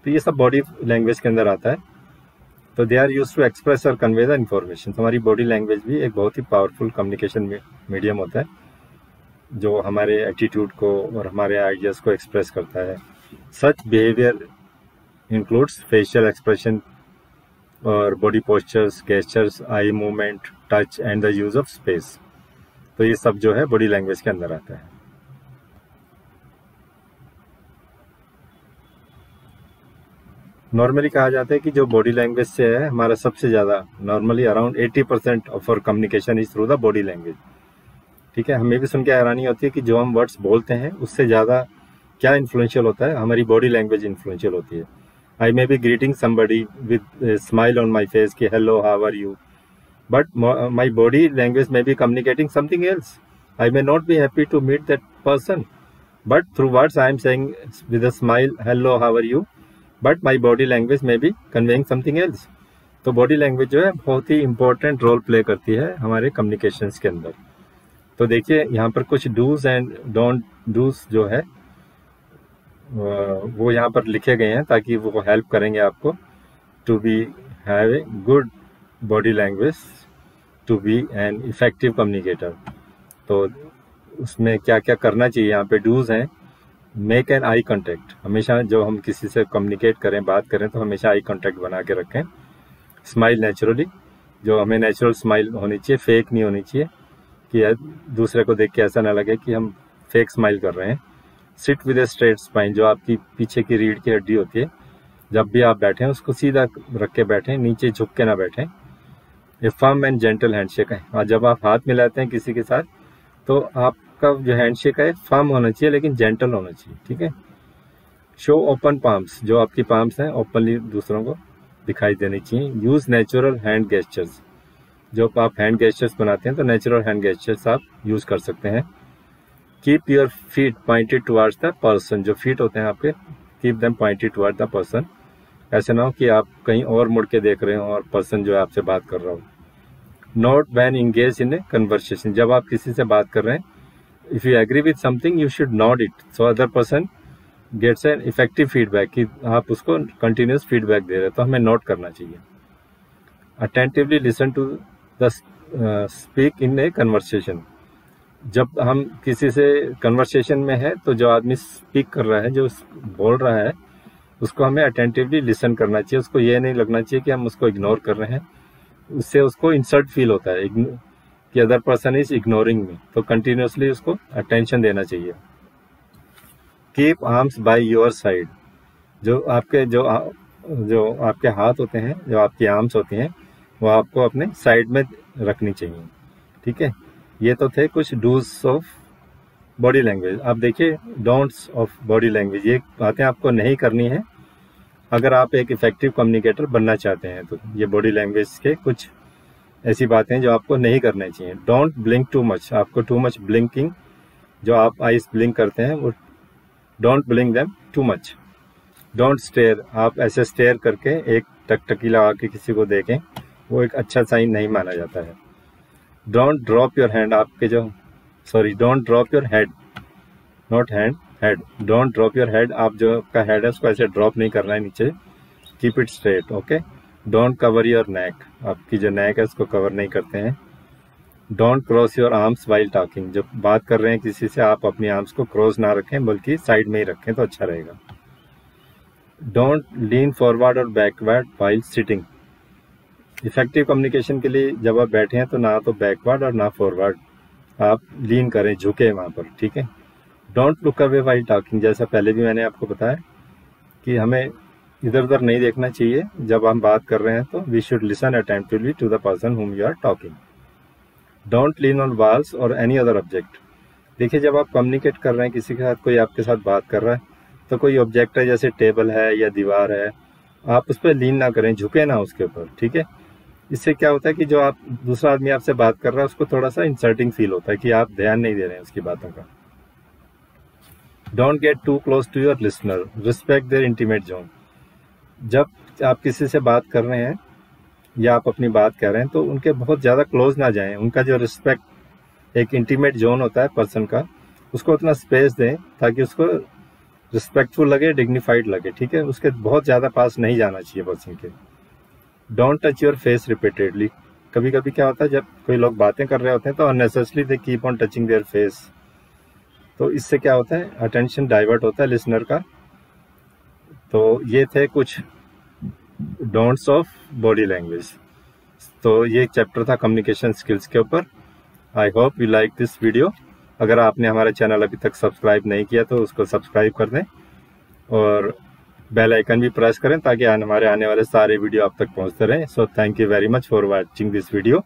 तो ये सब बॉडी लैंग्वेज के अंदर आता है। तो they are use to express और कन्वे द इंफॉर्मेशन। हमारी बॉडी लैंग्वेज भी एक बहुत ही पावरफुल कम्युनिकेशन मीडियम होता है, जो हमारे एटीट्यूड को और हमारे आइडियाज़ को एक्सप्रेस करता है। Such behavior includes facial expression और body postures, gestures, eye movement, touch and the use of space. तो ये सब जो है बॉडी लैंग्वेज के अंदर आता है। नॉर्मली कहा जाता है कि जो बॉडी लैंग्वेज से है हमारा सबसे ज़्यादा, normally around 80% of our communication is through the body language. ठीक है, हमें भी सुन के हैरानी होती है कि जो हम वर्ड्स बोलते हैं उससे ज़्यादा क्या इन्फ्लुएंशियल होता है, हमारी बॉडी लैंग्वेज इन्फ्लुएंशियल होती है। I may be greeting somebody with smile on my face कि hello how are you, but my body language may be communicating something else. I may not be happy to meet that person, but through words I am saying with a smile, hello, how are you, but my body language may be conveying something else. तो बॉडी लैंग्वेज जो है बहुत ही इंपॉर्टेंट रोल प्ले करती है हमारे कम्युनिकेशंस के अंदर। तो देखिए यहाँ पर कुछ डूज एंड डोंट डूज जो है वो यहाँ पर लिखे गए हैं, ताकि वो हेल्प करेंगे आपको to be have a good body language to be an effective communicator. तो उसमें क्या क्या करना चाहिए, यहाँ पे डूज हैं। मेक एन आई कॉन्टेक्ट, हमेशा जो हम किसी से कम्युनिकेट करें, बात करें, तो हमेशा आई कॉन्टेक्ट बना के रखें। स्माइल नेचुरली, जो हमें नेचुरल स्माइल होनी चाहिए, फेक नहीं होनी चाहिए कि दूसरे को देख के ऐसा ना लगे कि हम फेक स्माइल कर रहे हैं। Sit with a straight spine, जो आपकी पीछे की रीढ़ की हड्डी होती है, जब भी आप बैठें उसको सीधा रख के बैठें, नीचे झुक के ना बैठें। ए फर्म एंड जेंटल हैंडशेक है, और जब आप हाथ मिलाते हैं किसी के साथ तो आपका जो हैंडशेक है फर्म होना चाहिए लेकिन जेंटल होना चाहिए। ठीक है। शो ओपन पाम्स, जो आपकी पाम्स हैं ओपनली दूसरों को दिखाई देनी चाहिए। यूज नेचुरल हैंड गेस्चर्स, जो आप हैंड गेस्चर्स बनाते हैं तो नेचुरल हैंड गेस्चर्स आप यूज कर सकते हैं। Keep your feet pointed towards the person, जो फीट होते हैं आपके, keep them pointed towards the person. ऐसे ना हो कि आप कहीं और मुड़ के देख रहे हो और पर्सन जो है आपसे बात कर रहा हो। Nod when engage in a conversation, जब आप किसी से बात कर रहे हैं, if you agree with something you should nod it so other person gets an effective feedback, कि आप उसको कंटिन्यूस फीडबैक दे रहे हैं, तो हमें नोट करना चाहिए। Attentively listen to the speak in a conversation, जब हम किसी से कन्वर्सेशन में है तो जो आदमी स्पीक कर रहा है, जो बोल रहा है, उसको हमें अटेंटिवली लिसन करना चाहिए। उसको ये नहीं लगना चाहिए कि हम उसको इग्नोर कर रहे हैं, उससे उसको इंसल्ट फील होता है कि अदर पर्सन इज इग्नोरिंग मी, तो कंटिन्यूसली उसको अटेंशन देना चाहिए। Keep arms by your side, जो आपके हाथ होते हैं, जो आपकी आर्म्स होती हैं, वो आपको अपने साइड में रखनी चाहिए। ठीक है, ये तो थे कुछ डूज ऑफ बॉडी लैंग्वेज। अब देखिए डोंट्स ऑफ बॉडी लैंग्वेज, ये बातें आपको नहीं करनी है अगर आप एक इफेक्टिव कम्युनिकेटर बनना चाहते हैं। तो ये बॉडी लैंग्वेज के कुछ ऐसी बातें जो आपको नहीं करनी चाहिए। डोंट ब्लिंक टू मच, आपको टू मच ब्लिंकिंग, जो आप आइस ब्लिंक करते हैं, वो don't blink them too much. Don't stare, आप ऐसे स्टेयर करके एक टकटकी लगा के किसी को देखें, वो एक अच्छा साइन नहीं माना जाता है। Don't drop your hand, don't drop your head, not hand, head. Don't drop your head, आप जो आपका हेड है उसको ऐसे ड्रॉप नहीं करना है नीचे, keep it straight. Okay. Don't cover your neck, आपकी जो नेक है उसको कवर नहीं करते हैं। Don't cross your arms while talking, जब बात कर रहे हैं किसी से आप अपनी आर्म्स को क्रॉस ना रखें बल्कि साइड में ही रखें तो अच्छा रहेगा। डोंट लीन फॉरवर्ड और backward while sitting, effective communication के लिए जब आप बैठे हैं तो ना तो बैकवर्ड और ना फॉरवर्ड आप लीन करें, झुके वहाँ पर, ठीक है। Don't look away while talking, जैसा पहले भी मैंने आपको बताया कि हमें इधर उधर नहीं देखना चाहिए जब हम बात कर रहे हैं, तो we should listen attentively to the person whom you are talking. Don't lean on walls और एनी अदर ऑब्जेक्ट, देखिए जब आप कम्युनिकेट कर रहे हैं किसी के साथ, कोई आपके साथ बात कर रहा है तो कोई ऑब्जेक्ट है जैसे टेबल है या दीवार है, आप उस पर लीन ना करें, झुके ना उसके ऊपर, ठीक है। इससे क्या होता है कि जो आप दूसरा आदमी आपसे बात कर रहा है उसको थोड़ा सा इंसल्टिंग फील होता है कि आप ध्यान नहीं दे रहे हैं उसकी बातों का। Don't get too close to your listener, respect their intimate zone, जब आप किसी से बात कर रहे हैं या आप अपनी बात कह रहे हैं तो उनके बहुत ज़्यादा क्लोज ना जाएं, उनका जो रिस्पेक्ट एक इंटीमेट जोन होता है पर्सन का, उसको उतना स्पेस दें ताकि उसको रिस्पेक्टफुल लगे, डिग्निफाइड लगे, ठीक है। उसके बहुत ज़्यादा पास नहीं जाना चाहिए पर्सन के। Don't touch your face repeatedly, कभी कभी क्या होता है जब कोई लोग बातें कर रहे होते हैं तो unnecessarily they keep on touching their face, तो इससे क्या होता है अटेंशन डाइवर्ट होता है लिसनर का। तो ये थे कुछ डोंट्स ऑफ बॉडी लैंग्वेज। तो ये चैप्टर था कम्युनिकेशन स्किल्स के ऊपर। I hope you like this video. अगर आपने हमारा चैनल अभी तक सब्सक्राइब नहीं किया तो उसको सब्सक्राइब कर दें और बेल आइकन भी प्रेस करें ताकि हमारे आने वाले सारे वीडियो आप तक पहुंचते रहें। So thank you very much for watching this video.